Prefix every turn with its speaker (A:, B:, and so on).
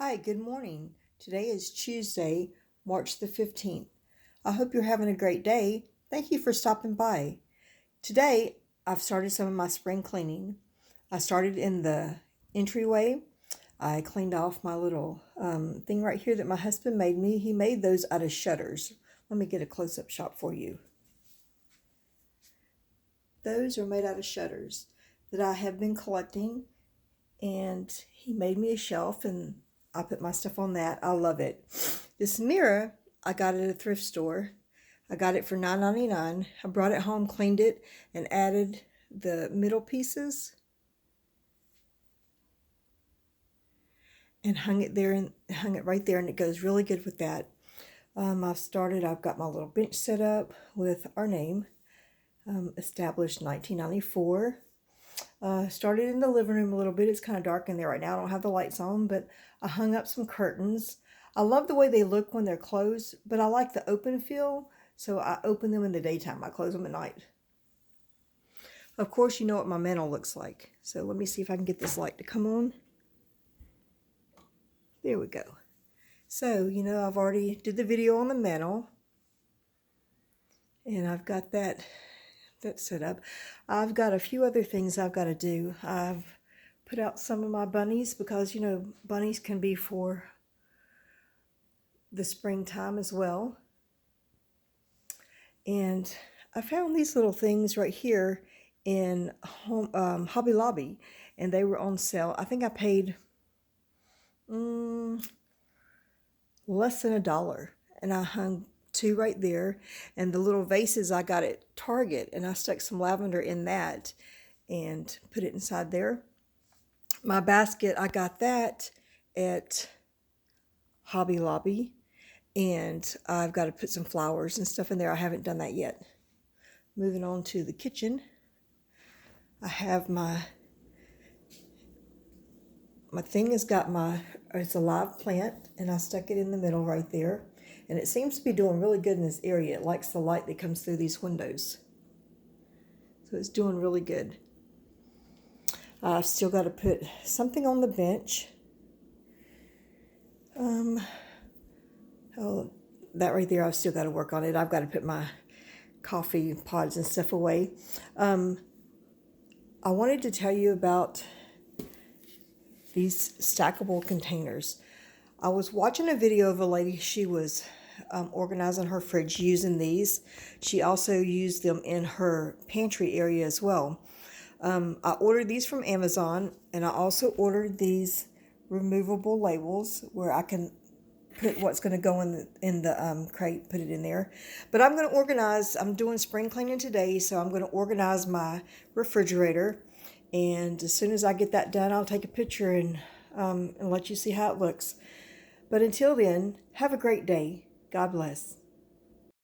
A: Hi, good morning. Today is Tuesday, March the 15th. I hope you're having a great day. Thank you for stopping by. Today, I've started some of my spring cleaning. I started in the entryway. I cleaned off my little thing right here that my husband made me. He made those out of shutters. Let me get a close-up shot for you. Those are made out of shutters that I have been collecting, and he made me a shelf and I put my stuff on that. I love it. This mirror I got at a thrift store. I got it for $9.99. I brought it home, cleaned it, and added the middle pieces and hung it there and hung it right there, and it goes really good with that. I've got my little bench set up with our name, established 1994. Started in the living room a little bit. It's kind of dark in there right now. I don't have the lights on, but I hung up some curtains. I love the way they look when they're closed, but I like the open feel, so I open them in the daytime. I close them at night. Of course, you know what my mantle looks like. So let me see if I can get this light to come on. There we go. So, I've already did the video on the mantle, and I've got that set up. I've got a few other things I've got to do. I've put out some of my bunnies because, bunnies can be for the springtime as well. And I found these little things right here in Hobby Lobby, and they were on sale. I think I paid less than $1, and I hung two right there. And the little vases I got at Target, and I stuck some lavender in that and put it inside there. My basket, I got that at Hobby Lobby, and I've got to put some flowers and stuff in there. I haven't done that yet. Moving on to the kitchen, I have my thing has got it's a live plant, and I stuck it in the middle right there. And it seems to be doing really good in this area. It likes the light that comes through these windows. So it's doing really good. I've still got to put something on the bench. That right there, I've still got to work on it. I've got to put my coffee pods and stuff away. I wanted to tell you about these stackable containers. I was watching a video of a lady. She was organizing her fridge using these. She also used them in her pantry area as well. I ordered these from Amazon, and I also ordered these removable labels where I can put what's going to go in the crate, put it in there. But I'm going to organize. I'm doing spring cleaning today, so I'm going to organize my refrigerator. And as soon as I get that done, I'll take a picture and let you see how it looks. But until then, have a great day. God bless.